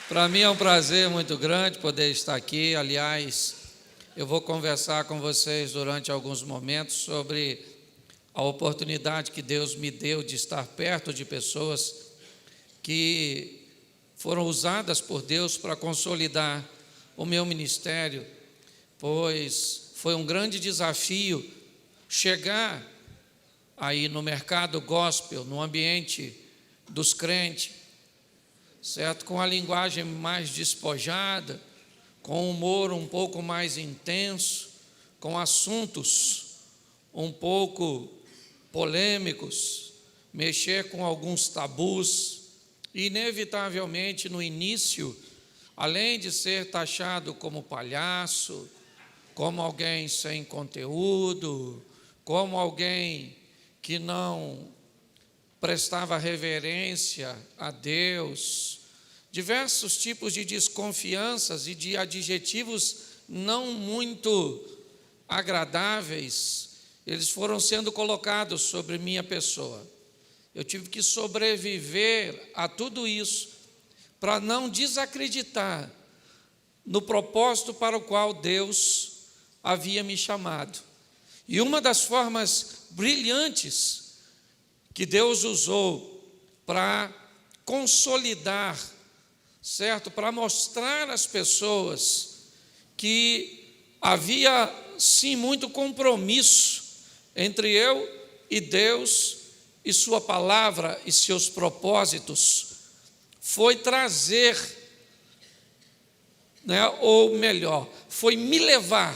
Para mim é um prazer muito grande poder estar aqui. Aliás, eu vou conversar com vocês durante alguns momentos sobre a oportunidade que Deus me deu de estar perto de pessoas que foram usadas por Deus para consolidar o meu ministério, pois foi um grande desafio chegar aí no mercado gospel, no ambiente dos crentes, certo? Com a linguagem mais despojada, com humor um pouco mais intenso, com assuntos um pouco polêmicos, mexer com alguns tabus. Inevitavelmente, no início, além de ser taxado como palhaço, como alguém sem conteúdo, como alguém que não prestava reverência a Deus, diversos tipos de desconfianças e de adjetivos não muito agradáveis, eles foram sendo colocados sobre minha pessoa. Eu tive que sobreviver a tudo isso para não desacreditar no propósito para o qual Deus havia me chamado. E uma das formas brilhantes que Deus usou para consolidar, certo? Para mostrar às pessoas que havia sim muito compromisso entre eu e Deus e sua palavra e seus propósitos, foi trazer, ou melhor, foi me levar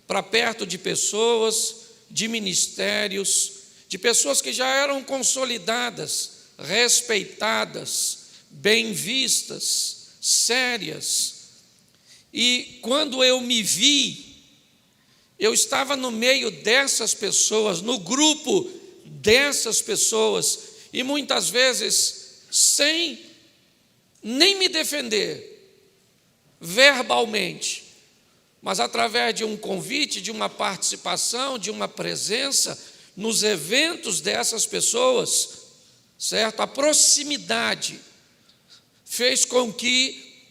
para perto de pessoas, de ministérios, de pessoas que já eram consolidadas, respeitadas, bem vistas, sérias. E quando eu me vi, eu estava no meio dessas pessoas, no grupo dessas pessoas, e muitas vezes sem nem me defender verbalmente, mas através de um convite, de uma participação, de uma presença nos eventos dessas pessoas, certo? A proximidade fez com que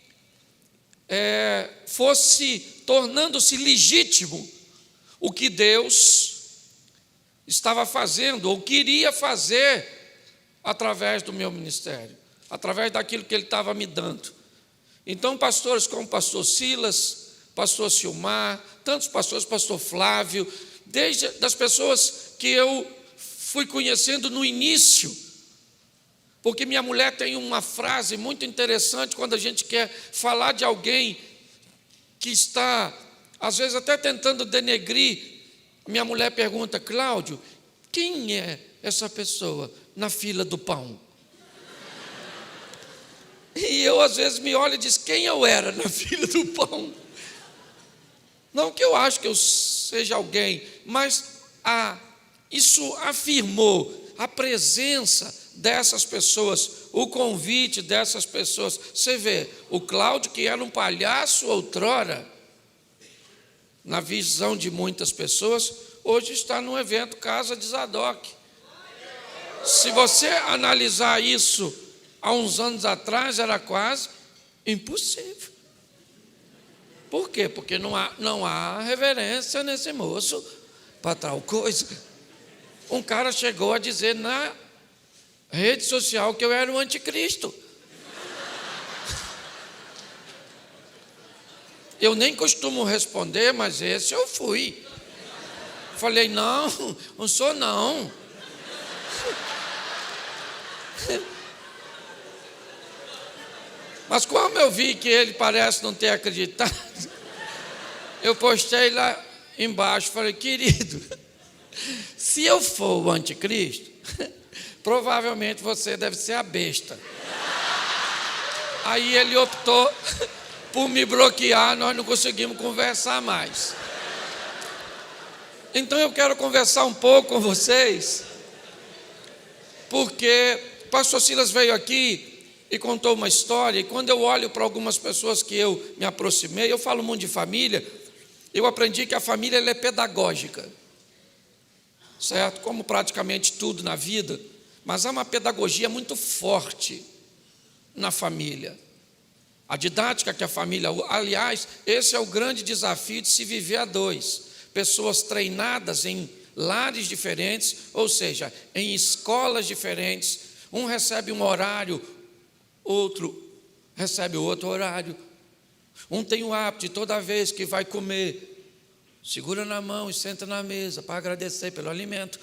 fosse tornando-se legítimo o que Deus estava fazendo ou queria fazer através do meu ministério, através daquilo que Ele estava me dando. Então, pastores como o pastor Silas, pastor Silmar, tantos pastores, pastor Flávio, desde das pessoas que eu fui conhecendo no início, porque minha mulher tem uma frase muito interessante quando a gente quer falar de alguém que está, às vezes, até tentando denegrir. Minha mulher pergunta: Cláudio, quem é essa pessoa na fila do pão? E eu, às vezes, me olho e diz: quem eu era na fila do pão? Não que eu acho que eu seja alguém, mas isso afirmou a presença dessas pessoas, o convite dessas pessoas. Você vê, o Cláudio, que era um palhaço outrora, na visão de muitas pessoas, hoje está num evento Casa de Zadok. Se você analisar isso há uns anos atrás, era quase impossível. Por quê? Porque não há reverência nesse moço para tal coisa. Um cara chegou a dizer na rede social que eu era o anticristo. Eu nem costumo responder, mas esse eu fui. Falei: não sou não. Mas como eu vi que ele parece não ter acreditado, eu postei lá embaixo, falei: querido, se eu for o anticristo, provavelmente você deve ser a besta. Aí ele optou por me bloquear, nós não conseguimos conversar mais. Então eu quero conversar um pouco com vocês, porque o pastor Silas veio aqui e contou uma história, e quando eu olho para algumas pessoas que eu me aproximei, eu falo muito de família, eu aprendi que a família ela é pedagógica, certo? Como praticamente tudo na vida, mas há uma pedagogia muito forte na família. A didática que a família... Aliás, esse é o grande desafio de se viver a dois. Pessoas treinadas em lares diferentes, ou seja, em escolas diferentes. Um recebe um horário, outro recebe outro horário. Um tem o hábito de toda vez que vai comer, segura na mão e senta na mesa para agradecer pelo alimento.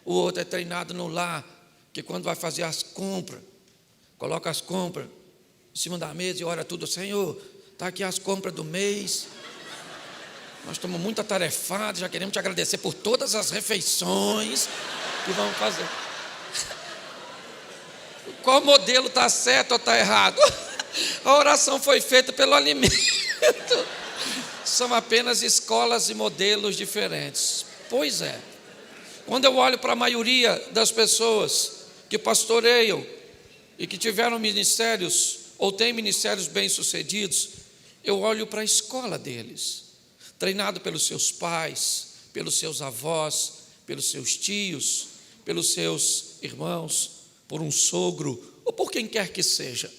O outro é treinado no lar, que quando vai fazer as compras, coloca as compras em cima da mesa e ora tudo: Senhor, está aqui as compras do mês. Nós estamos muito atarefados, já queremos te agradecer por todas as refeições que vamos fazer. Qual modelo está certo ou está errado? A oração foi feita pelo alimento. São apenas escolas e modelos diferentes. Pois é. Quando eu olho para a maioria das pessoas que pastoreiam e que tiveram ministérios ou têm ministérios bem-sucedidos, eu olho para a escola deles, treinado pelos seus pais, pelos seus avós, pelos seus tios, pelos seus irmãos, por um sogro ou por quem quer que seja.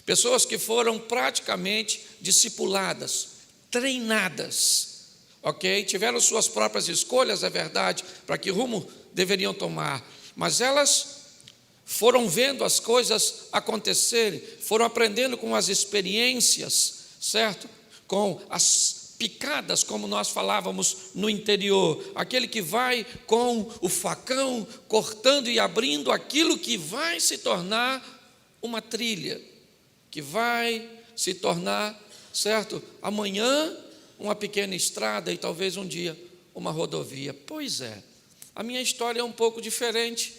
Pessoas que foram praticamente discipuladas, treinadas, ok? Tiveram suas próprias escolhas, é verdade, para que rumo deveriam tomar, mas elas foram vendo as coisas acontecerem, foram aprendendo com as experiências, certo? Com as picadas, como nós falávamos no interior, aquele que vai com o facão, cortando e abrindo aquilo que vai se tornar uma trilha, que vai se tornar, certo? Amanhã, uma pequena estrada e talvez um dia uma rodovia. Pois é, a minha história é um pouco diferente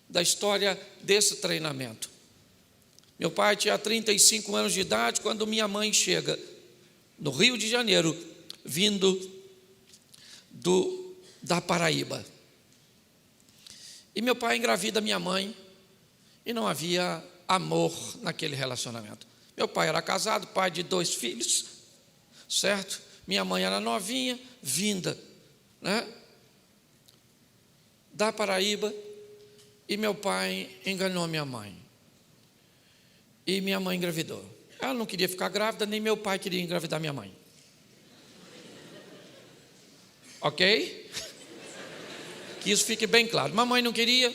da história desse treinamento. Meu pai tinha 35 anos de idade quando minha mãe chega no Rio de Janeiro, vindo da Paraíba. E meu pai engravida minha mãe e não havia amor naquele relacionamento. Meu pai era casado, pai de 2 filhos, certo? Minha mãe era novinha, vinda, né, da Paraíba, e meu pai enganou minha mãe. E minha mãe engravidou. Ela não queria ficar grávida, nem meu pai queria engravidar minha mãe. Ok? Que isso fique bem claro. Mamãe não queria,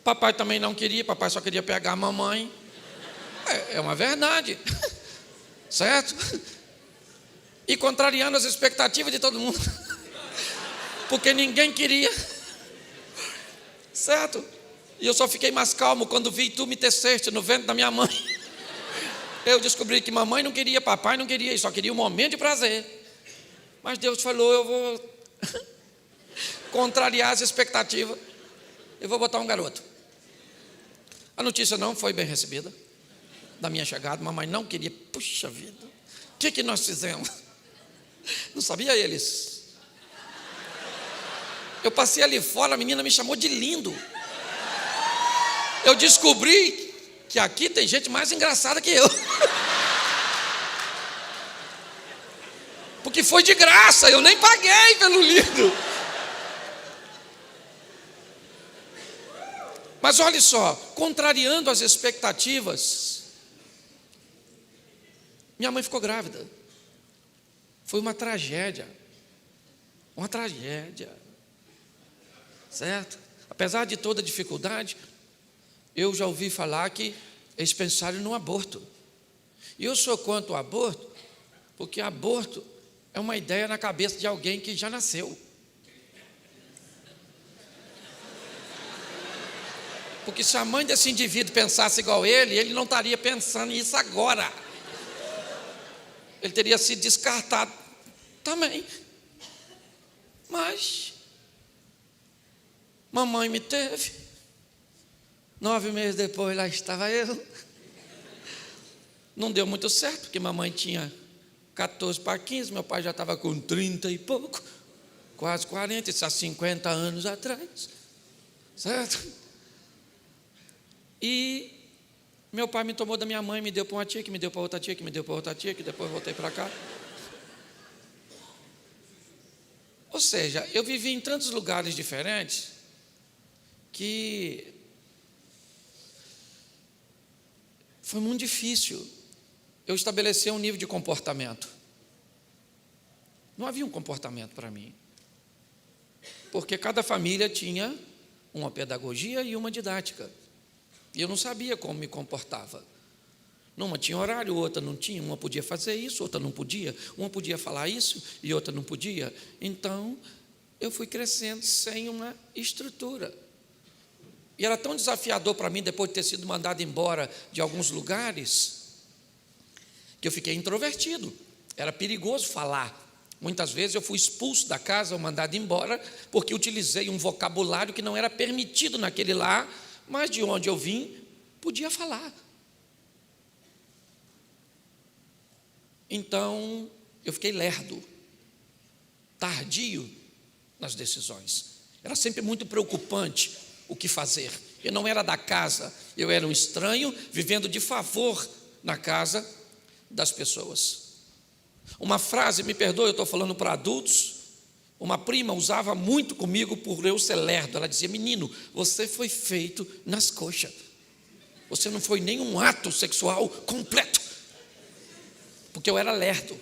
papai também não queria, papai só queria pegar a mamãe. É uma verdade, certo? E contrariando as expectativas de todo mundo, porque ninguém queria, certo? E eu só fiquei mais calmo quando vi tu me teceste no ventre da minha mãe. Eu descobri que mamãe não queria, papai não queria, e só queria um momento de prazer. Mas Deus falou: eu vou contrariar as expectativas, eu vou botar um garoto. A notícia não foi bem recebida da minha chegada. Mamãe não queria. Puxa vida, o que nós fizemos? Não sabia eles. Eu passei ali fora, a menina me chamou de lindo. Eu descobri que aqui tem gente mais engraçada que eu. Porque foi de graça, eu nem paguei pelo lindo. Mas olha só, contrariando as expectativas, minha mãe ficou grávida. Foi uma tragédia. Uma tragédia. Certo? Apesar de toda a dificuldade, eu já ouvi falar que eles pensaram no aborto. E eu sou contra o aborto, porque aborto é uma ideia na cabeça de alguém que já nasceu. Porque se a mãe desse indivíduo pensasse igual ele não estaria pensando nisso agora. Ele teria sido descartado também. Mas mamãe me teve. 9 meses depois, lá estava eu. Não deu muito certo, porque mamãe tinha 14 para 15, meu pai já estava com 30 e pouco, quase 40, isso há 50 anos atrás, certo? E meu pai me tomou da minha mãe, me deu para uma tia, que me deu para outra tia, que me deu para outra tia, que depois voltei para cá. Ou seja, eu vivi em tantos lugares diferentes que foi muito difícil eu estabelecer um nível de comportamento. Não havia um comportamento para mim, porque cada família tinha uma pedagogia e uma didática, e eu não sabia como me comportava. Numa tinha horário, outra não tinha, uma podia fazer isso, outra não podia, uma podia falar isso e outra não podia. Então, eu fui crescendo sem uma estrutura. E era tão desafiador para mim, depois de ter sido mandado embora de alguns lugares, que eu fiquei introvertido. Era perigoso falar. Muitas vezes eu fui expulso da casa ou mandado embora, porque utilizei um vocabulário que não era permitido naquele lar, mas de onde eu vim, podia falar. Então, eu fiquei lerdo, tardio nas decisões. Era sempre muito preocupante o que fazer. Eu não era da casa, eu era um estranho vivendo de favor na casa das pessoas. Uma frase, me perdoe, eu estou falando para adultos, uma prima usava muito comigo por eu ser lerdo. Ela dizia: menino, você foi feito nas coxas. Você não foi nenhum ato sexual completo. Porque eu era lerdo.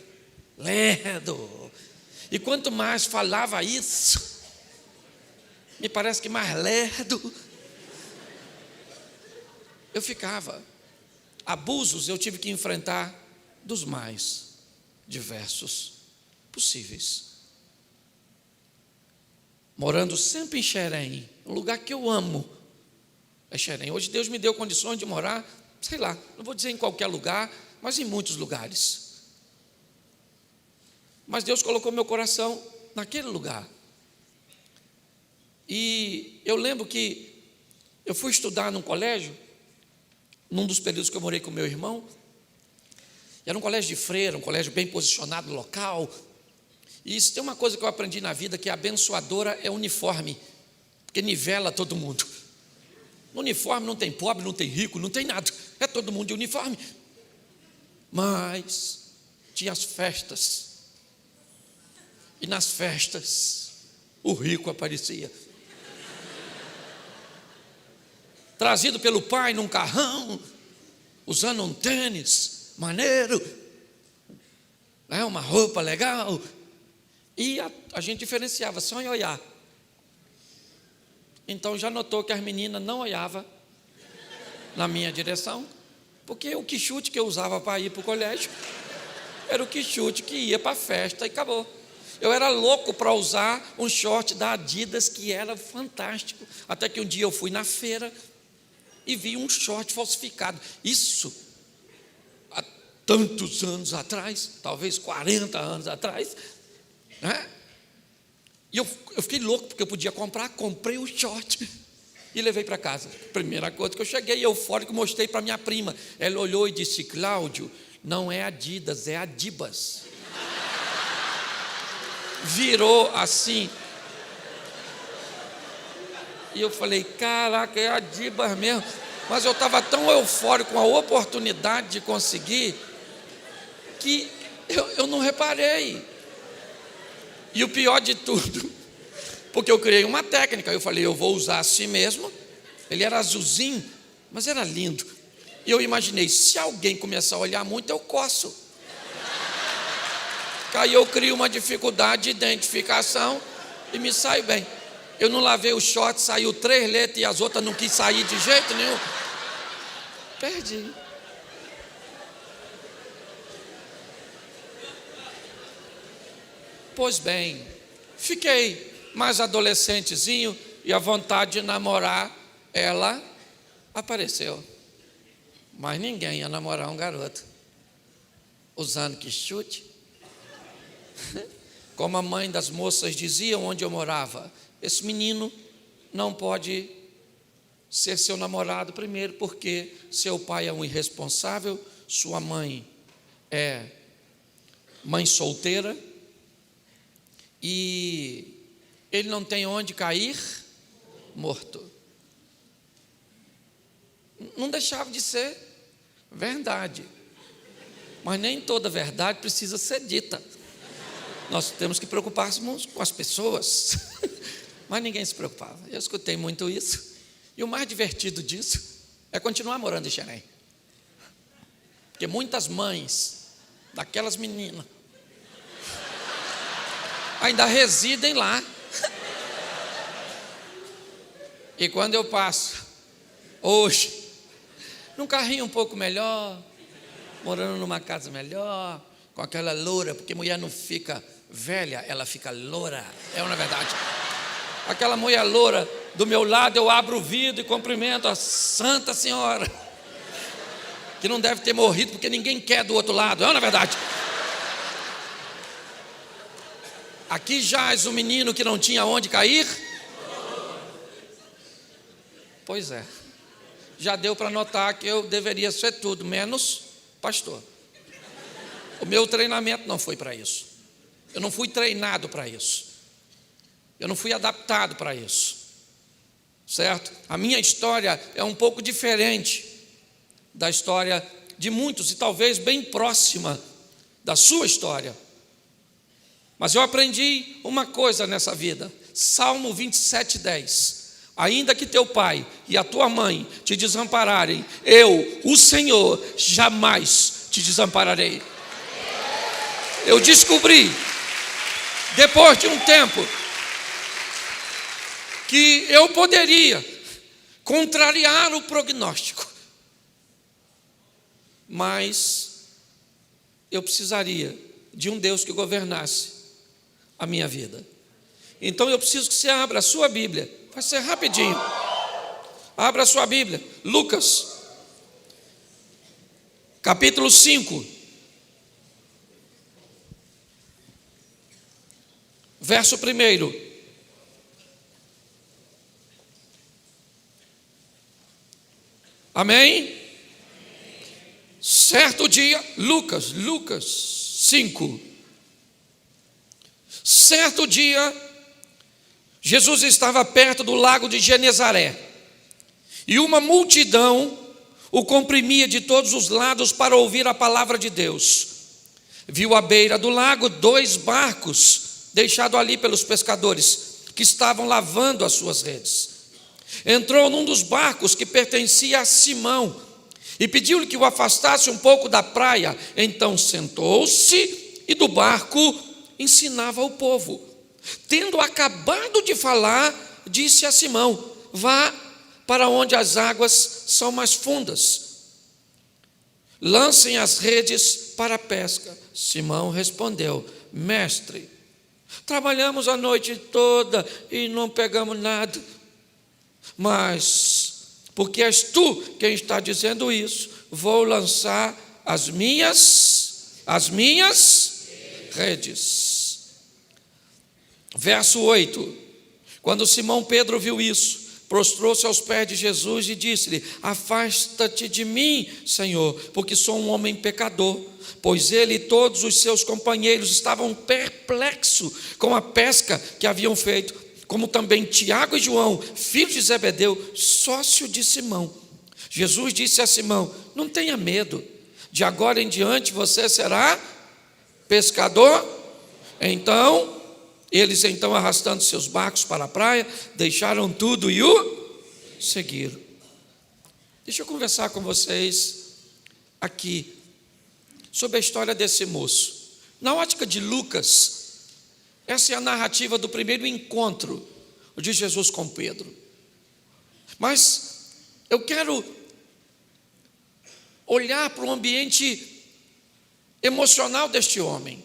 E quanto mais falava isso, me parece que mais lerdo eu ficava. Abusos eu tive que enfrentar dos mais diversos possíveis. Morando sempre em Xerém, um lugar que eu amo é Xerém. Hoje Deus me deu condições de morar, sei lá, não vou dizer em qualquer lugar, mas em muitos lugares. Mas Deus colocou meu coração naquele lugar. E eu lembro que eu fui estudar num colégio, num dos períodos que eu morei com meu irmão. Era um colégio de freira, um colégio bem posicionado no local. E isso tem uma coisa que eu aprendi na vida, que a abençoadora é uniforme, porque nivela todo mundo. No uniforme não tem pobre, não tem rico, não tem nada, é todo mundo de uniforme. Mas tinha as festas, e nas festas o rico aparecia, trazido pelo pai num carrão, usando um tênis maneiro, uma roupa legal. E a gente diferenciava só em olhar. Então já notou que as meninas não olhavam na minha direção, porque o quichute que eu usava para ir para o colégio era o quichute que ia para a festa e acabou. Eu era louco para usar um short da Adidas que era fantástico, até que um dia eu fui na feira e vi um short falsificado. Isso há tantos anos atrás, talvez 40 anos atrás, né? E eu fiquei louco porque eu podia comprar, comprei o short e levei para casa. Primeira coisa que eu cheguei eufórico, mostrei para minha prima. Ela olhou e disse: Cláudio, não é Adidas, é Adibas. Virou assim. E eu falei: caraca, é Adibas mesmo. Mas eu estava tão eufórico com a oportunidade de conseguir, que eu não reparei. E o pior de tudo, porque eu criei uma técnica, eu falei: eu vou usar assim mesmo. Ele era azulzinho, mas era lindo. E eu imaginei, se alguém começar a olhar muito, eu coço. Aí eu crio uma dificuldade de identificação e me saio bem. Eu não lavei o short, saiu 3 letras e as outras não quis sair de jeito nenhum. Perdi. Pois bem, fiquei mais adolescentezinho e a vontade de namorar, ela apareceu. Mas ninguém ia namorar um garoto usando quichute. Como a mãe das moças dizia onde eu morava: esse menino não pode ser seu namorado, primeiro porque seu pai é um irresponsável, sua mãe é mãe solteira, e ele não tem onde cair morto. Não deixava de ser verdade, mas nem toda verdade precisa ser dita. Nós temos que preocupar-nos com as pessoas. Mas ninguém se preocupava. Eu escutei muito isso. E o mais divertido disso é continuar morando em Xerém. porque muitas mães daquelas meninas ainda residem lá. E quando eu passo, hoje, num carrinho um pouco melhor, morando numa casa melhor, com aquela loura, porque mulher não fica velha, ela fica loura, é uma verdade. Aquela mulher loura do meu lado, eu abro o vidro e cumprimento a Santa Senhora, que não deve ter morrido, porque ninguém quer do outro lado, é uma verdade. Aqui jaz o menino que não tinha onde cair. Pois é, já deu para notar que eu deveria ser tudo, menos pastor. O meu treinamento não foi para isso. Eu não fui treinado para isso. Eu não fui adaptado para isso. Certo? A minha história é um pouco diferente da história de muitos e talvez bem próxima da sua história. Mas eu aprendi uma coisa nessa vida. Salmo 27:10. Ainda que teu pai e a tua mãe te desampararem, eu, o Senhor, jamais te desampararei. Eu descobri, depois de um tempo, que eu poderia contrariar o prognóstico, mas eu precisaria de um Deus que governasse a minha vida. Então eu preciso que você abra a sua Bíblia, vai ser rapidinho. Abra a sua Bíblia, Lucas, capítulo 5, verso 1. Amém? Certo dia, Lucas 5. Certo dia, Jesus estava perto do lago de Genezaré, e uma multidão o comprimia de todos os lados para ouvir a palavra de Deus. Viu à beira do lago 2 barcos, deixados ali pelos pescadores, que estavam lavando as suas redes. Entrou num dos barcos que pertencia a Simão, e pediu-lhe que o afastasse um pouco da praia. Então sentou-se e do barco ensinava o povo. Tendo acabado de falar, disse a Simão: vá para onde as águas são mais fundas, lancem as redes para a pesca. Simão respondeu: mestre, trabalhamos a noite toda e não pegamos nada, mas porque és tu quem está dizendo isso, vou lançar as minhas redes. Verso 8. Quando Simão Pedro viu isso, prostrou-se aos pés de Jesus e disse-lhe: afasta-te de mim, Senhor, porque sou um homem pecador. Pois ele e todos os seus companheiros estavam perplexos com a pesca que haviam feito, como também Tiago e João, filhos de Zebedeu, sócio de Simão. Jesus disse a Simão: não tenha medo, de agora em diante você será pescador. Eles arrastando seus barcos para a praia, deixaram tudo e o seguiram. Deixa eu conversar com vocês aqui sobre a história desse moço. Na ótica de Lucas, essa é a narrativa do primeiro encontro de Jesus com Pedro. Mas eu quero olhar para o ambiente emocional deste homem.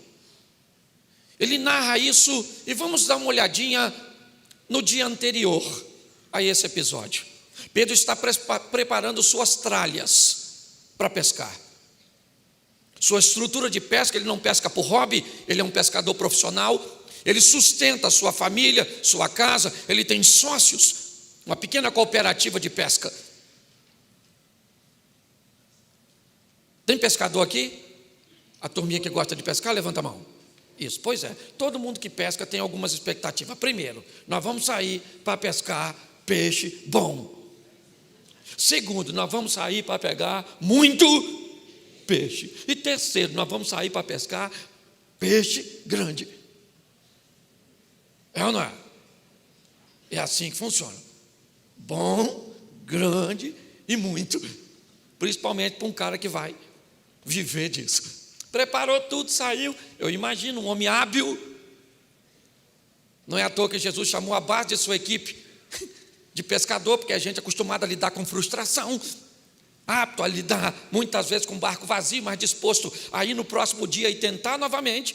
Ele narra isso e vamos dar uma olhadinha no dia anterior a esse episódio. Pedro está preparando suas tralhas para pescar. Sua estrutura de pesca, ele não pesca por hobby, ele é um pescador profissional. Ele sustenta a sua família, sua casa, ele tem sócios, uma pequena cooperativa de pesca. Tem pescador aqui? A turminha que gosta de pescar, levanta a mão. Isso, pois é, todo mundo que pesca tem algumas expectativas. Primeiro, nós vamos sair para pescar peixe bom. Segundo, nós vamos sair para pegar muito peixe. E terceiro, nós vamos sair para pescar peixe grande. É ou não é? É assim que funciona. Bom, grande e muito. Principalmente para um cara que vai viver disso. Preparou tudo, saiu. Eu imagino um homem hábil. Não é à toa que Jesus chamou a base de sua equipe de pescador, porque a gente é acostumado a lidar com frustração, apto a lidar muitas vezes com um barco vazio, mas disposto a ir no próximo dia e tentar novamente.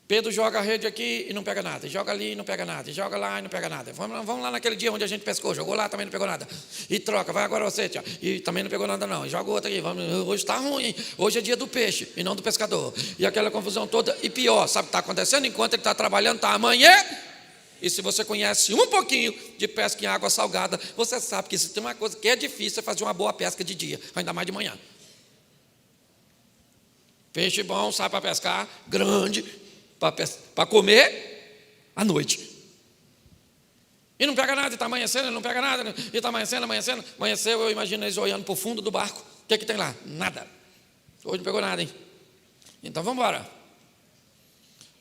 Pedro joga a rede aqui e não pega nada, joga ali e não pega nada, joga lá e não pega nada. Vamos lá naquele dia onde a gente pescou, jogou lá, também não pegou nada. E troca, vai agora você, tia, e também não pegou nada não. E joga outra aqui, hoje está ruim, hein? Hoje é dia do peixe e não do pescador. E aquela confusão toda, e pior, sabe o que está acontecendo? Enquanto ele está trabalhando, está amanhã. E se você conhece um pouquinho de pesca em água salgada, você sabe que se tem uma coisa que é difícil é fazer uma boa pesca de dia, ainda mais de manhã. Peixe bom, sai para pescar, grande, para comer à noite. E não pega nada, e está amanhecendo, não pega nada, e está amanhecendo. Amanheceu, eu imagino eles olhando para o fundo do barco. O que tem lá? Nada. Hoje não pegou nada, hein? Então vamos embora.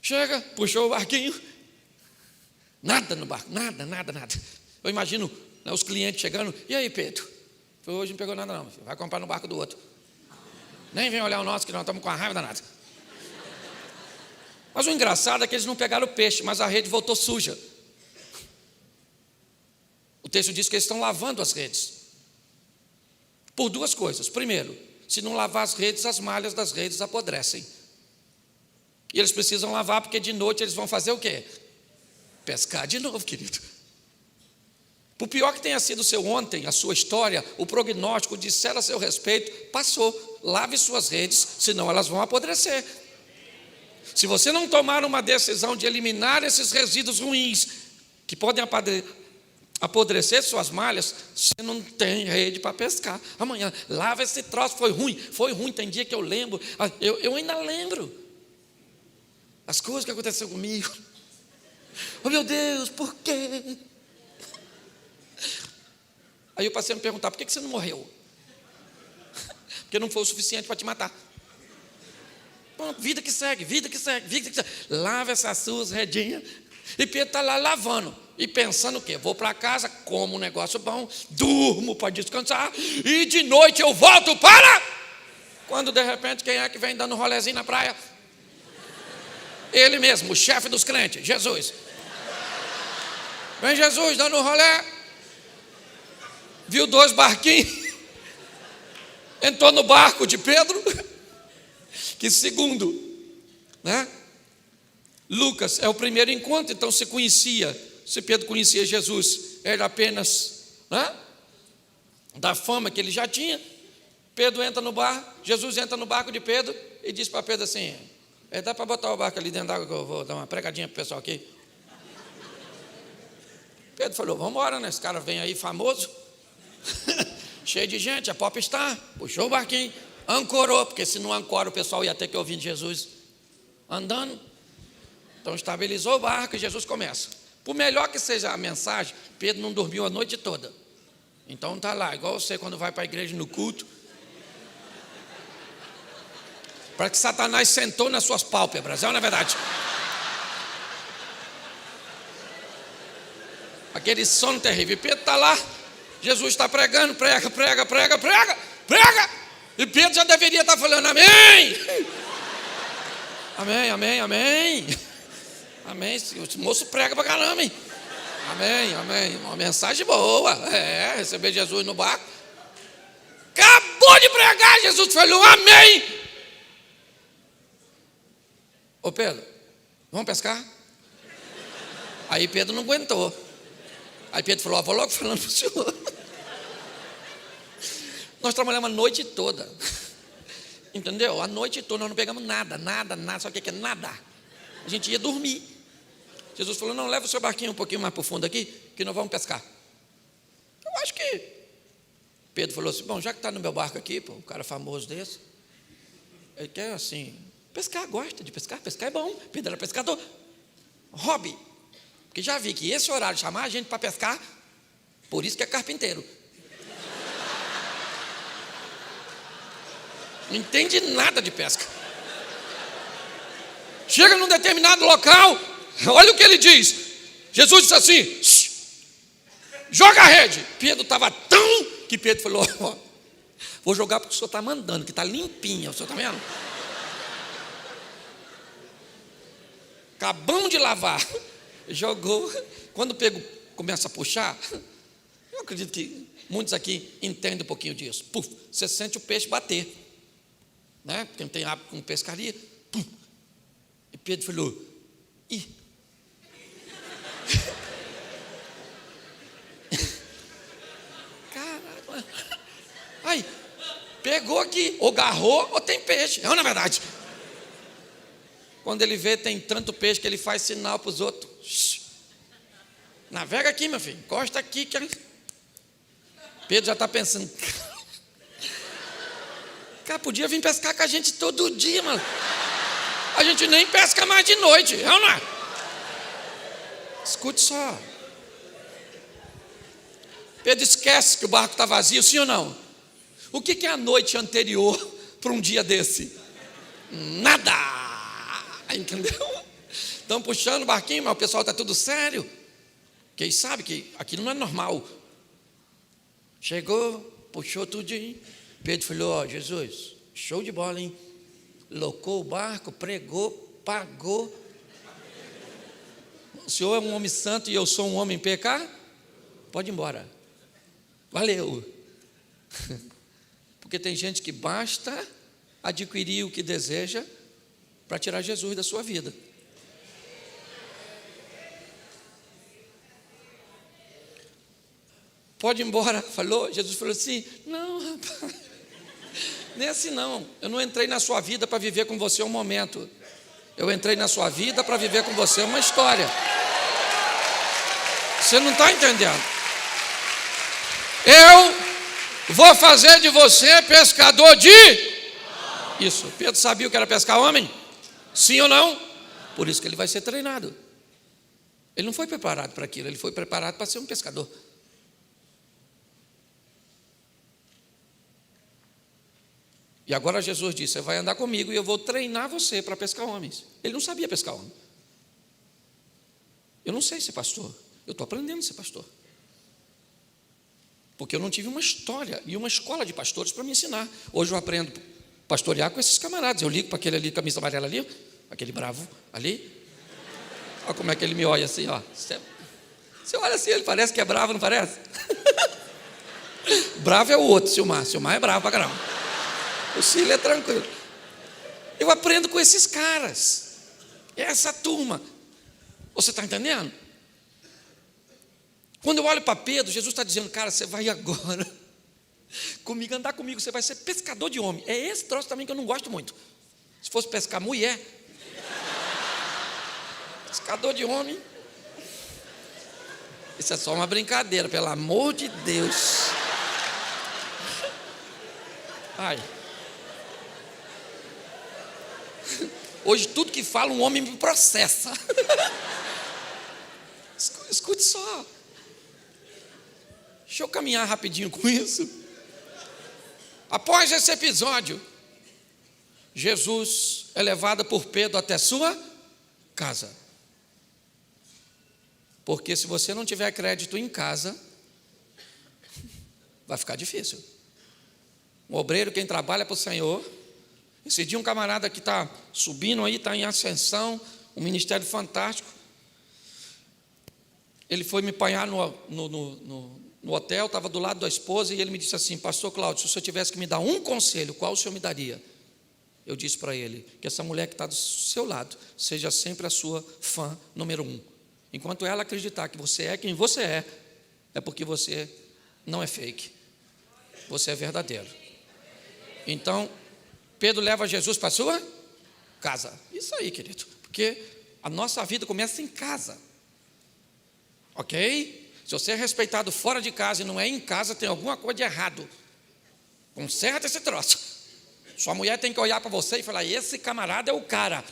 Chega, puxou o barquinho. Nada no barco, nada. Eu imagino, né, os clientes chegando. E aí, Pedro? Hoje não pegou nada não, vai comprar no barco do outro. Nem vem olhar o nosso, que nós estamos com a raiva danada. Mas o engraçado é que eles não pegaram o peixe, mas a rede voltou suja. O texto diz que eles estão lavando as redes. Por duas coisas. Primeiro, se não lavar as redes, as malhas das redes apodrecem. E eles precisam lavar, porque de noite eles vão fazer o quê? Pescar de novo, querido. Por pior que tenha sido o seu ontem, a sua história, o prognóstico disseram a seu respeito, passou. Lave suas redes, senão elas vão apodrecer. Se você não tomar uma decisão de eliminar esses resíduos ruins, que podem apodrecer suas malhas, você não tem rede para pescar. Amanhã, lava esse troço, foi ruim, tem dia que eu lembro, eu ainda lembro as coisas que aconteceram comigo. Oh meu Deus, por quê? Aí eu passei a me perguntar, por que você não morreu? Porque não foi o suficiente para te matar. Bom, vida que segue. Lava essas suas redinhas. E Pedro está lá lavando e pensando o quê? Vou para casa, como um negócio bom, durmo para descansar e de noite eu volto para... Quando de repente quem é que vem dando um rolezinho na praia? Ele mesmo, o chefe dos crentes, Jesus. Vem Jesus dando um rolé, viu 2 barquinhos, entrou no barco de Pedro, que segundo, né, Lucas é o primeiro encontro, então se Pedro conhecia Jesus, era apenas, né, da fama que ele já tinha. Pedro entra no barco, Jesus entra no barco de Pedro e diz para Pedro assim, dá para botar o barco ali dentro d'água que eu vou dar uma pregadinha para o pessoal aqui. Pedro falou, vamos embora, né? Esse cara vem aí famoso, cheio de gente, é popstar, puxou o barquinho, ancorou, porque se não ancora o pessoal ia ter que ouvir Jesus andando. Então estabilizou o barco e Jesus começa. Por melhor que seja a mensagem, Pedro não dormiu a noite toda. Então está lá, igual você quando vai para a igreja no culto, para que Satanás sentou nas suas pálpebras, não é verdade? Aquele sono terrível. E Pedro está lá, Jesus está pregando, prega. E Pedro já deveria estar falando, amém. Amém. O moço prega para caramba, hein? Amém. Uma mensagem boa. Receber Jesus no barco. Acabou de pregar, Jesus falou, amém. Ô Pedro, vamos pescar? Aí Pedro não aguentou. Aí Pedro falou, vou logo falando para o senhor. Nós trabalhamos a noite toda. Entendeu? A noite toda nós não pegamos nada. Sabe o que é nada? A gente ia dormir. Jesus falou, não, leva o seu barquinho um pouquinho mais para o fundo aqui, que nós vamos pescar. Eu acho que... Pedro falou assim, bom, já que está no meu barco aqui, um cara famoso desse, ele quer assim, pescar, gosta de pescar é bom. Pedro era pescador. Hobby. Porque já vi que esse horário de chamar a gente para pescar, por isso que é carpinteiro. Não entende nada de pesca. Chega num determinado local, olha o que ele diz. Jesus disse assim, joga a rede. Pedro estava tão que Pedro falou, Vou jogar porque o senhor está mandando, que está limpinha, o senhor está vendo? Acabamos de lavar. Jogou. Quando o pego começa a puxar, eu acredito que muitos aqui entendem um pouquinho disso. Puf, você sente o peixe bater, né? Quem tem hábito com pescaria. Puf. E Pedro falou: ih. Caramba. Aí, pegou aqui, ou agarrou ou tem peixe. Não, na verdade. Quando ele vê, tem tanto peixe que ele faz sinal para os outros. Shhh. Navega aqui, meu filho, encosta aqui. Pedro já está pensando: cara, podia vir pescar com a gente todo dia, mano. A gente nem pesca mais de noite, não é? Escute só. Pedro esquece que o barco está vazio, sim ou não? O que é a noite anterior para um dia desse? Nada! Entendeu? Estão puxando o barquinho, mas o pessoal está tudo sério. Porque eles sabem que aquilo não é normal. Chegou, puxou tudinho. Pedro falou: ó, Jesus, show de bola, hein? Locou o barco, pregou, pagou. O senhor é um homem santo e eu sou um homem pecado? Pode ir embora. Valeu. Porque tem gente que basta adquirir o que deseja para tirar Jesus da sua vida. Pode ir embora. Falou, Jesus falou assim: não, rapaz, nem assim não. Eu não entrei na sua vida para viver com você um momento. Eu entrei na sua vida para viver com você uma história. Você não está entendendo? Eu vou fazer de você pescador de... Isso, Pedro sabia o que era pescar homem? Sim ou não? Por isso que ele vai ser treinado. Ele não foi preparado para aquilo, ele foi preparado para ser um pescador. E agora Jesus disse: você vai andar comigo e eu vou treinar você para pescar homens. Ele não sabia pescar homem. Eu não sei ser pastor, eu estou aprendendo a ser pastor. Porque eu não tive uma história e uma escola de pastores para me ensinar. Hoje eu aprendo a pastorear com esses camaradas. Eu ligo para aquele ali, camisa amarela ali, aquele bravo ali. Olha como é que ele me olha assim, ó. Você olha assim, ele parece que é bravo, não parece? Bravo é o outro, Silmar. Silmar é bravo pra caramba. O Cílio é tranquilo. Eu aprendo com esses caras. Essa turma. Você está entendendo? Quando eu olho para Pedro, Jesus está dizendo: cara, você vai agora comigo, andar comigo, você vai ser pescador de homem. É esse troço também que eu não gosto muito. Se fosse pescar mulher, pescador de homem, isso é só uma brincadeira, pelo amor de Deus. Ai. Hoje tudo que fala um homem me processa. Escute só. Deixa eu caminhar rapidinho com isso. Após esse episódio, Jesus é levado por Pedro até sua casa. Porque se você não tiver crédito em casa, vai ficar difícil. Um obreiro, quem trabalha para o Senhor. Esse dia um camarada que está subindo aí, está em ascensão, um ministério fantástico. Ele foi me apanhar no hotel, estava do lado da esposa, e ele me disse assim: pastor Cláudio, se o senhor tivesse que me dar um conselho, qual o senhor me daria? Eu disse para ele que essa mulher que está do seu lado seja sempre a sua fã número 1. Enquanto ela acreditar que você é quem você é porque você não é fake, você é verdadeiro. Então, Pedro leva Jesus para a sua casa. Isso aí, querido, porque a nossa vida começa em casa, ok? Se você é respeitado fora de casa e não é em casa, tem alguma coisa de errado. Conserta esse troço. Sua mulher tem que olhar para você e falar: esse camarada é o cara.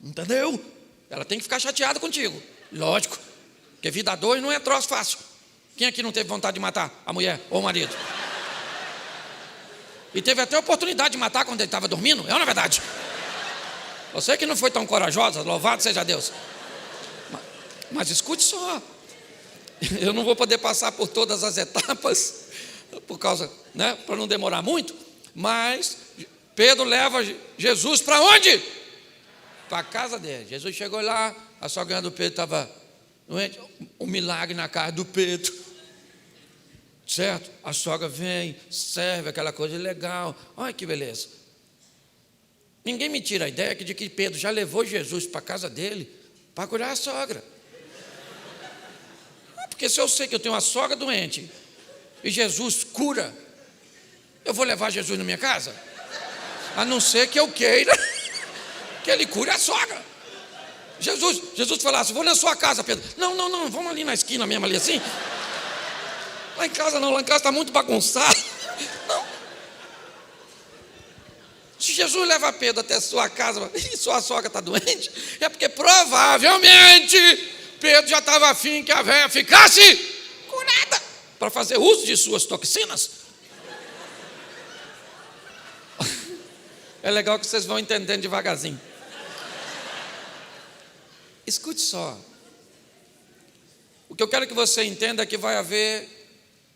Entendeu? Ela tem que ficar chateada contigo. Lógico, porque vida a dois não é troço fácil. Quem aqui não teve vontade de matar a mulher ou o marido? E teve até oportunidade de matar quando ele estava dormindo? É ou não é verdade? Você que não foi tão corajosa, louvado seja Deus. Mas escute só. Eu não vou poder passar por todas as etapas, por causa né, para não demorar muito, mas Pedro leva Jesus para onde? Para a casa dele. Jesus chegou lá, a sogra do Pedro estava doente, um milagre na casa do Pedro, certo? A sogra vem, serve aquela coisa legal, olha que beleza. Ninguém me tira a ideia de que Pedro já levou Jesus para a casa dele para curar a sogra. Porque se eu sei que eu tenho uma sogra doente e Jesus cura, eu vou levar Jesus na minha casa? A não ser que eu queira que ele cure a sogra. Jesus falasse, vou na sua casa, Pedro. Não, vamos ali na esquina mesmo, ali assim. Lá em casa não, lá em casa está muito bagunçado. Não. Se Jesus leva Pedro até a sua casa e sua sogra está doente, é porque provavelmente Pedro já estava afim que a velha ficasse curada para fazer uso de suas toxinas. É legal que vocês vão entendendo devagarzinho. Escute só. O que eu quero que você entenda é que vai haver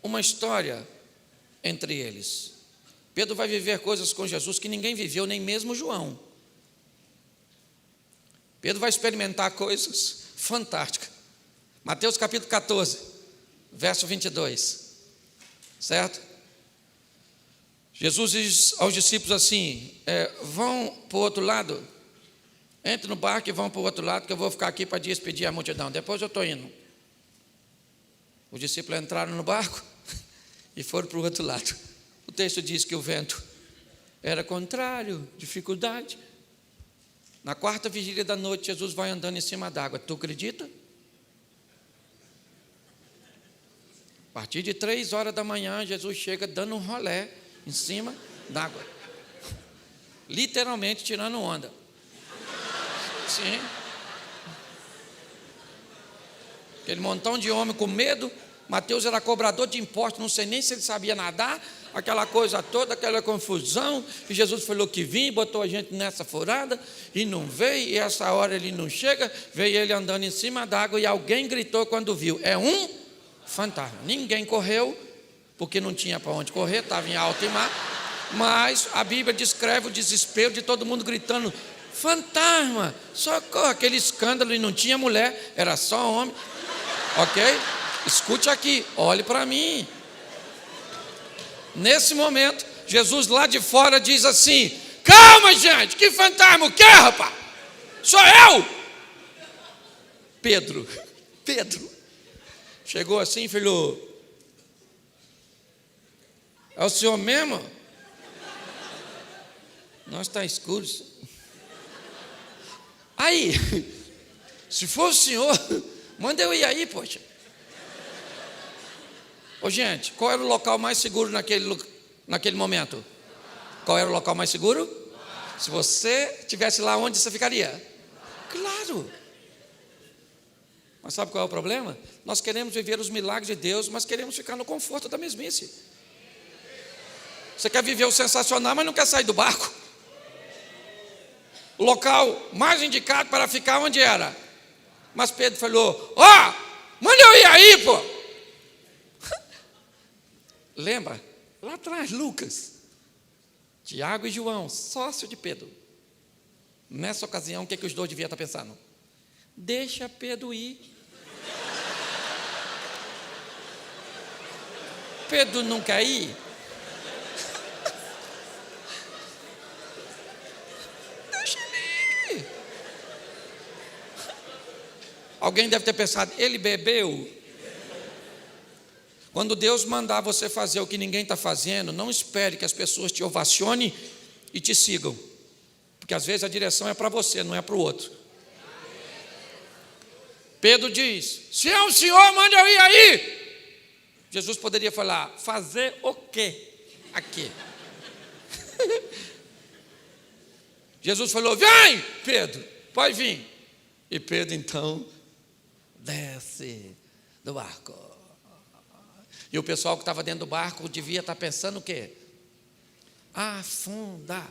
uma história entre eles. Pedro vai viver coisas com Jesus que ninguém viveu, nem mesmo João. Pedro vai experimentar coisas fantásticas. Mateus capítulo 14, verso 22. Certo? Jesus diz aos discípulos assim, vão para o outro lado, entre no barco e vão para o outro lado, que eu vou ficar aqui para despedir a multidão, depois eu estou indo. Os discípulos entraram no barco e foram para o outro lado. O texto diz que o vento era contrário, dificuldade. Na quarta vigília da noite, Jesus vai andando em cima d'água, tu acredita? A partir de 3 horas da manhã, Jesus chega dando um rolé em cima d'água, literalmente tirando onda. Sim. Aquele montão de homem com medo. Mateus era cobrador de impostos, não sei nem se ele sabia nadar, aquela coisa toda, aquela confusão, e Jesus falou que vinha, botou a gente nessa furada, e não veio, e essa hora ele não chega, veio ele andando em cima d'água, e alguém gritou quando viu, é um fantasma. Ninguém correu, porque não tinha para onde correr, estava em alto mar, mas a Bíblia descreve o desespero de todo mundo gritando, fantasma, socorro, aquele escândalo, e não tinha mulher, era só homem, ok? Escute aqui, olhe para mim. Nesse momento, Jesus lá de fora diz assim, calma gente, que fantasma, o que rapaz? Sou eu! Pedro, chegou assim e falou, é o senhor mesmo? Nós está escuro. Aí, se for o senhor, manda eu ir aí, poxa. Ô gente, qual era o local mais seguro naquele momento? Qual era o local mais seguro? Se você estivesse lá, onde você ficaria? Claro. Mas sabe qual é o problema? Nós queremos viver os milagres de Deus, mas queremos ficar no conforto da mesmice. Você quer viver o sensacional, mas não quer sair do barco. O local mais indicado para ficar onde era? Mas Pedro falou, manda eu ir aí, pô. Lembra? Lá atrás, Lucas, Tiago e João, sócio de Pedro. Nessa ocasião, o que os dois deviam estar pensando? Deixa Pedro ir. Pedro não quer ir? Deixa ele ir. Alguém deve ter pensado, ele bebeu? Quando Deus mandar você fazer o que ninguém está fazendo, não espere que as pessoas te ovacionem e te sigam, porque às vezes a direção é para você, não é para o outro. Pedro diz, se é o senhor, manda eu ir aí. Jesus poderia falar, fazer o quê aqui? Jesus falou, vem Pedro, pode vir. E Pedro então desce do barco. E o pessoal que estava dentro do barco devia estar pensando o quê? Afunda.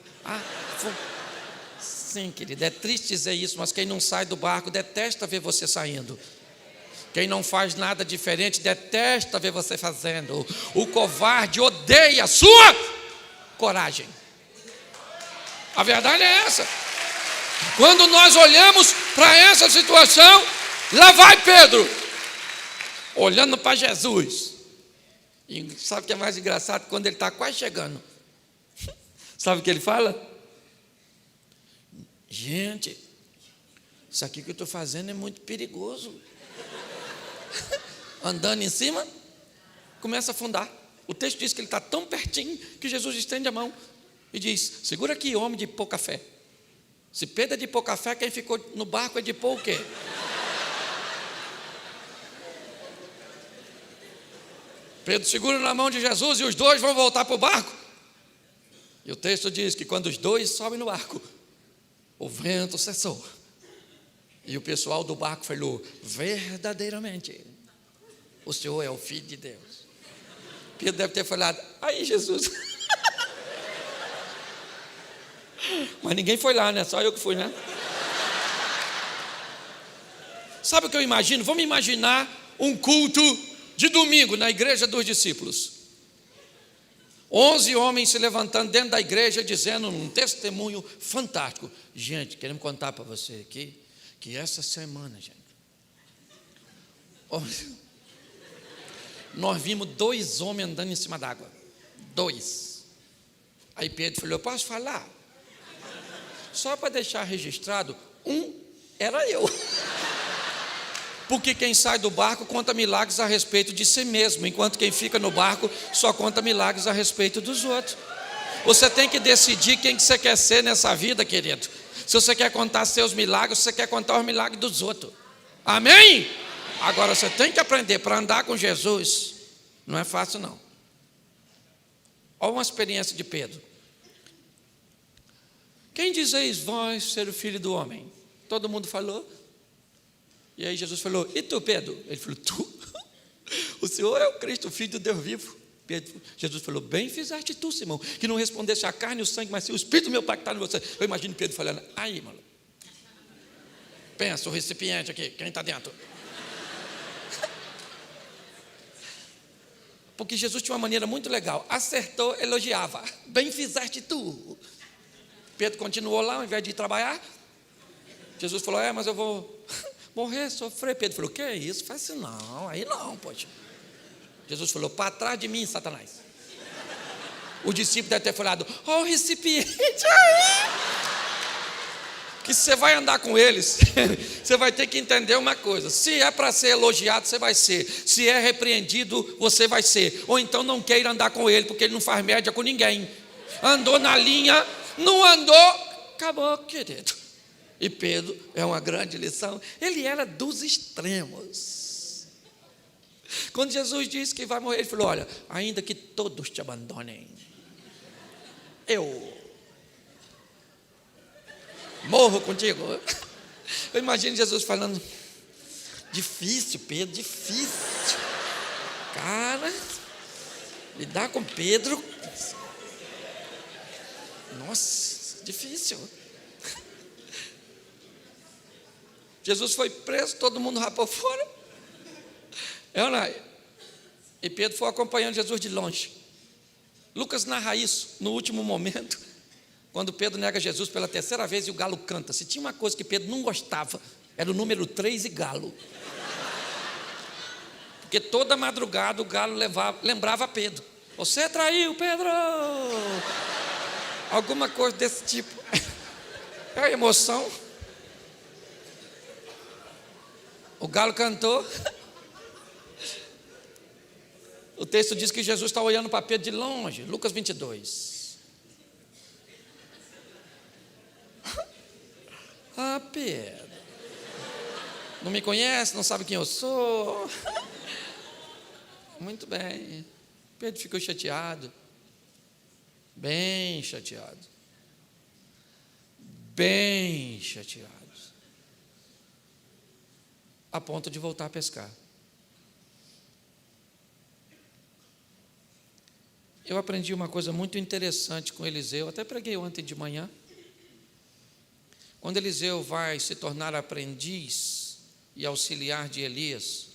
Sim, querido, é triste dizer isso, mas quem não sai do barco detesta ver você saindo. Quem não faz nada diferente detesta ver você fazendo. O covarde odeia a sua coragem. A verdade é essa. Quando nós olhamos para essa situação, lá vai Pedro, olhando para Jesus. E sabe o que é mais engraçado? Quando ele está quase chegando, sabe o que ele fala? Gente, isso aqui que eu estou fazendo é muito perigoso. Andando em cima, começa a afundar. O texto diz que ele está tão pertinho que Jesus estende a mão e diz: segura aqui, homem de pouca fé. Se Pedro é de pouca fé, quem ficou no barco é de pouco o quê? Pedro segura na mão de Jesus e os dois vão voltar para o barco. E o texto diz que quando os dois sobem no barco, o vento cessou. E o pessoal do barco falou: verdadeiramente, o Senhor é o Filho de Deus. Pedro deve ter falado: aí Jesus. Mas ninguém foi lá, né? Só eu que fui, né? Sabe o que eu imagino? Vamos imaginar um culto de domingo na igreja dos discípulos. 11 homens se levantando dentro da igreja dizendo um testemunho fantástico. Gente, queremos contar para você aqui que essa semana, gente, nós vimos 2 homens andando em cima d'água. 2. Aí Pedro falou: eu posso falar? Só para deixar registrado, um era eu. Porque quem sai do barco conta milagres a respeito de si mesmo, enquanto quem fica no barco só conta milagres a respeito dos outros. Você tem que decidir quem que você quer ser nessa vida, querido. Se você quer contar seus milagres, se você quer contar os milagres dos outros. Amém? Agora você tem que aprender, para andar com Jesus não é fácil não. Olha uma experiência de Pedro. Quem dizeis vós ser o filho do homem? Todo mundo falou. E aí Jesus falou: e tu, Pedro? Ele falou: tu? O Senhor é o Cristo, o Filho do Deus vivo. Jesus falou: bem fizeste tu, Simão, que não respondesse a carne e o sangue, mas sim o Espírito do meu Pai que está em você. Eu imagino Pedro falando: aí, mano, pensa o recipiente aqui, quem está dentro? Porque Jesus tinha uma maneira muito legal. Acertou, elogiava: bem fizeste tu. Pedro continuou lá, ao invés de ir trabalhar. Jesus falou: mas eu vou morrer, sofrer. Pedro falou: que é isso? Faz isso não, aí não, poxa. Jesus falou: para trás de mim, Satanás. O discípulo deve ter falado: ó, o recipiente aí. Que você vai andar com eles, você vai ter que entender uma coisa: se é para ser elogiado, você vai ser. Se é repreendido, você vai ser. Ou então não queira andar com ele, porque ele não faz média com ninguém. Andou na linha, não andou, acabou, querido. E Pedro é uma grande lição. Ele era dos extremos. Quando Jesus disse que vai morrer, ele falou: olha, ainda que todos te abandonem, eu morro contigo. Eu imagino Jesus falando: difícil, Pedro, difícil. Cara, lidar com Pedro, nossa, difícil. Jesus foi preso, todo mundo rapou fora. E Pedro foi acompanhando Jesus de longe. Lucas narra isso no último momento, quando Pedro nega Jesus pela 3ª vez e o galo canta. Se tinha uma coisa que Pedro não gostava, era o número 3 e galo. Porque toda madrugada o galo lembrava Pedro: você traiu, Pedro. Alguma coisa desse tipo. É a emoção. O galo cantou. O texto diz que Jesus está olhando para Pedro de longe. Lucas 22. Ah, Pedro, não me conhece, não sabe quem eu sou. Muito bem. Pedro ficou chateado. Bem chateado. Bem chateado. A ponto de voltar a pescar. Eu aprendi uma coisa muito interessante com Eliseu, até preguei ontem de manhã. Quando Eliseu vai se tornar aprendiz e auxiliar de Elias,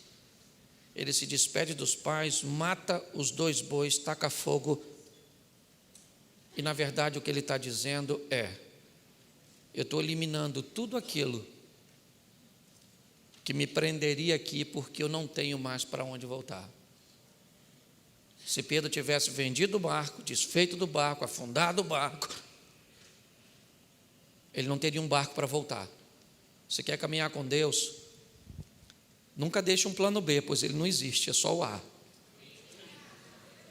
ele se despede dos pais, mata os 2 bois, taca fogo. E na verdade o que ele está dizendo é: eu estou eliminando tudo aquilo que me prenderia aqui, porque eu não tenho mais para onde voltar. Se Pedro tivesse vendido o barco, desfeito do barco, afundado o barco, ele não teria um barco para voltar. Você quer caminhar com Deus? Nunca deixe um plano B, pois ele não existe, é só o A.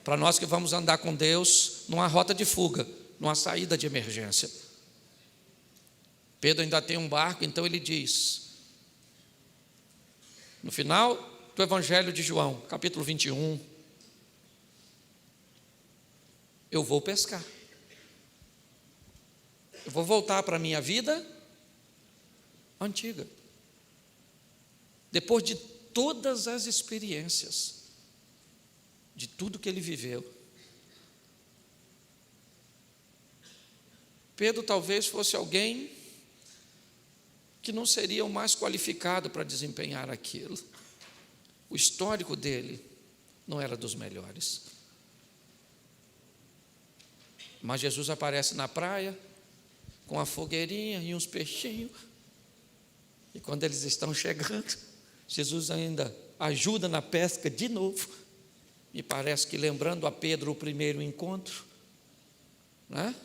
Para nós que vamos andar com Deus, não há rota de fuga, não há saída de emergência. Pedro ainda tem um barco, então ele diz, no final do Evangelho de João, capítulo 21, eu vou pescar. Eu vou voltar para a minha vida antiga. Depois de todas as experiências, de tudo que ele viveu. Pedro talvez fosse alguém que não seria o mais qualificado para desempenhar aquilo. O histórico dele não era dos melhores. Mas Jesus aparece na praia com a fogueirinha e uns peixinhos. E quando eles estão chegando, Jesus ainda ajuda na pesca de novo. Me parece que lembrando a Pedro o primeiro encontro, né?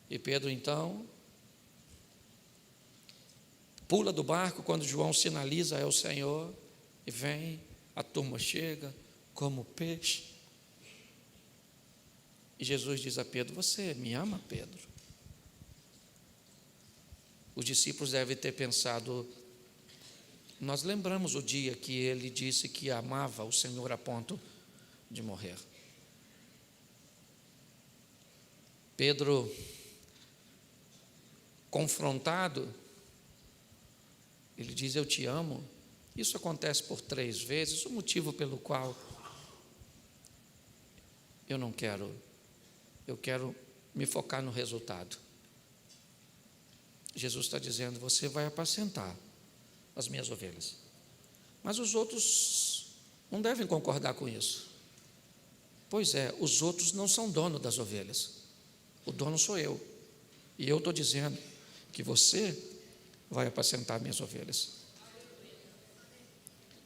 E Pedro então pula do barco quando João sinaliza é o Senhor, e vem, a turma chega como peixe. E Jesus diz a Pedro: você me ama, Pedro? Os discípulos devem ter pensado, nós lembramos o dia que ele disse que amava o Senhor a ponto de morrer. Pedro, confrontado, ele diz: eu te amo. Isso acontece por 3 vezes, o motivo pelo qual eu não quero, eu quero me focar no resultado. Jesus está dizendo: você vai apacentar as minhas ovelhas. Mas os outros não devem concordar com isso. Pois é, os outros não são dono das ovelhas. O dono sou eu. E eu estou dizendo que você vai apacentar minhas ovelhas.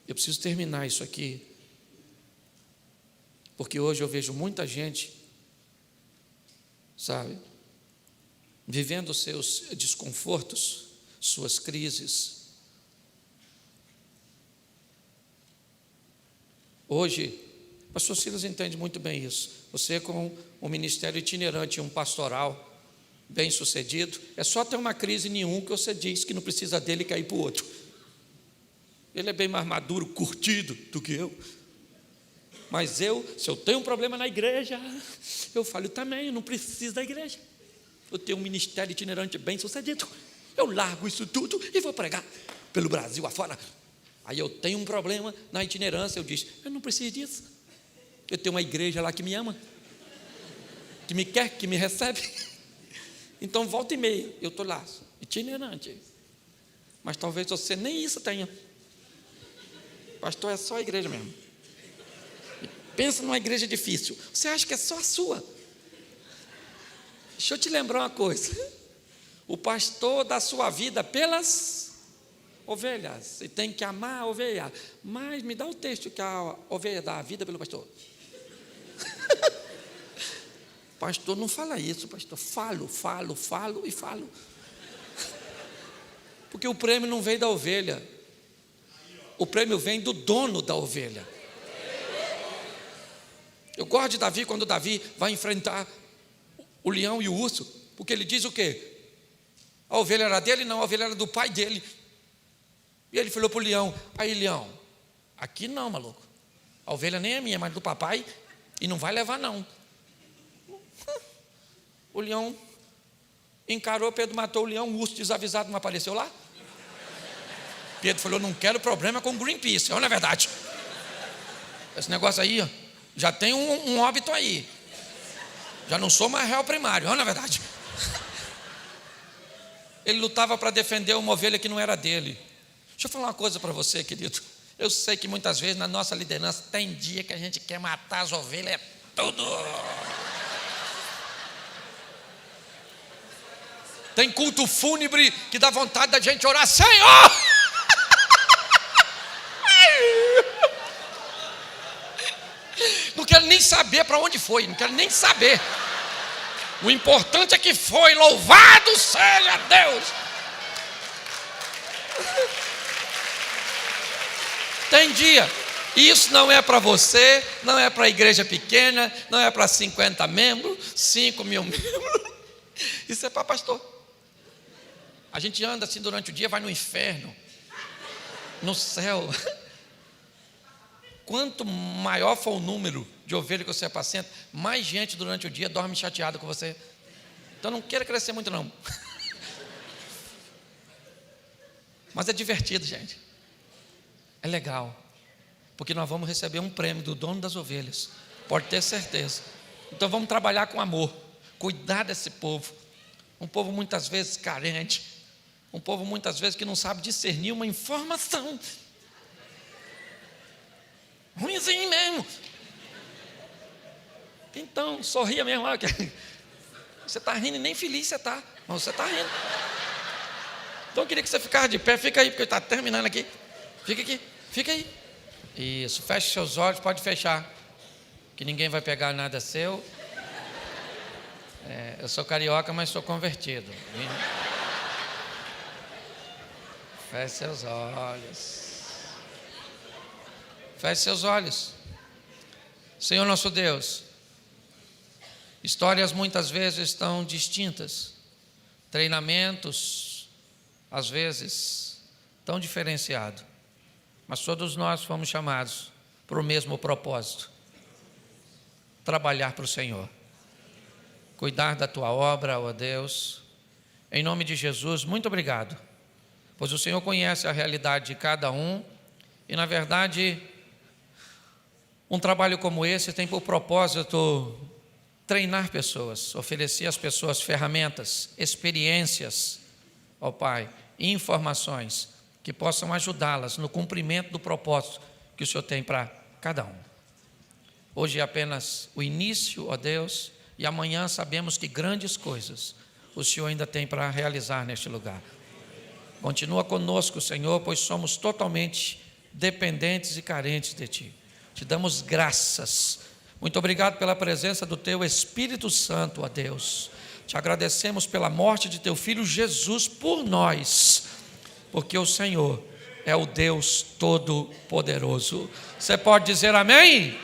Eu preciso terminar isso aqui, porque hoje eu vejo muita gente, sabe, vivendo seus desconfortos, suas crises. Hoje, o pastor Silas entende muito bem isso. Você com um ministério itinerante, um pastoral bem sucedido, é só ter uma crise em um que você diz que não precisa dele cair para o outro. Ele é bem mais maduro, curtido do que eu. Mas se eu tenho um problema na igreja, eu falo também, eu não preciso da igreja. Eu tenho um ministério itinerante bem sucedido. Eu largo isso tudo e vou pregar pelo Brasil afora. Aí eu tenho um problema na itinerância, eu digo: eu não preciso disso. Eu tenho uma igreja lá que me ama, que me quer, que me recebe. Então volta e meia, eu estou lá, itinerante. Mas talvez você nem isso tenha. Pastor, é só a igreja mesmo. Pensa numa igreja difícil. Você acha que é só a sua? Deixa eu te lembrar uma coisa. O pastor dá sua vida pelas ovelhas. Você tem que amar a ovelha. Mas me dá o texto que a ovelha dá a vida pelo pastor. Pastor, não fala isso, pastor. Falo e falo. Porque o prêmio não vem da ovelha. O prêmio vem do dono da ovelha. Eu gosto de Davi quando Davi vai enfrentar o leão e o urso, porque ele diz o quê? A ovelha era dele? Não, a ovelha era do pai dele. E ele falou para o leão: aí, leão, aqui não, maluco. A ovelha nem é minha, mas do papai, e não vai levar não. O leão encarou, Pedro matou o leão, o urso desavisado não apareceu lá. Pedro falou: não quero problema com Greenpeace, não é verdade? Esse negócio aí, ó, já tem um óbito aí. Já não sou mais réu primário, não é verdade? Ele lutava para defender uma ovelha que não era dele. Deixa eu falar uma coisa para você, querido. Eu sei que muitas vezes na nossa liderança tem dia que a gente quer matar as ovelhas, é tudo. Tem culto fúnebre que dá vontade da gente orar, Senhor! Não quero nem saber para onde foi, não quero nem saber. O importante é que foi, louvado seja Deus. Tem dia, e isso não é para você, não é para a igreja pequena, não é para 50 membros, 5 mil membros, isso é para pastor. A gente anda assim durante o dia, vai no inferno, no céu. Quanto maior for o número de ovelhas que você apacenta, mais gente durante o dia dorme chateado com você. Então não queira crescer muito não. Mas é divertido, gente. É legal. Porque nós vamos receber um prêmio do dono das ovelhas. Pode ter certeza. Então vamos trabalhar com amor. Cuidar desse povo. Um povo muitas vezes carente. Um povo muitas vezes que não sabe discernir uma informação. Ruimzinho mesmo. Então, sorria mesmo. Você está rindo e nem feliz você está. Mas você está rindo. Então eu queria que você ficasse de pé. Fica aí, porque está terminando aqui. Fica aqui, fica aí. Isso, feche seus olhos, pode fechar. Que ninguém vai pegar nada seu. Eu sou carioca, mas sou convertido. Feche seus olhos. Feche seus olhos. Senhor nosso Deus, histórias muitas vezes estão distintas, treinamentos, às vezes, tão diferenciados, mas todos nós fomos chamados para o mesmo propósito: trabalhar para o Senhor, cuidar da Tua obra, ó Deus. Em nome de Jesus, muito obrigado, pois o Senhor conhece a realidade de cada um e, na verdade, um trabalho como esse tem por propósito treinar pessoas, oferecer às pessoas ferramentas, experiências, ó Pai, e informações que possam ajudá-las no cumprimento do propósito que o Senhor tem para cada um. Hoje é apenas o início, ó Deus, e amanhã sabemos que grandes coisas o Senhor ainda tem para realizar neste lugar. Continua conosco, Senhor, pois somos totalmente dependentes e carentes de Ti. Te damos graças. Muito obrigado pela presença do Teu Espírito Santo, ó Deus. Te agradecemos pela morte de Teu Filho Jesus por nós, porque o Senhor é o Deus Todo-Poderoso. Você pode dizer amém?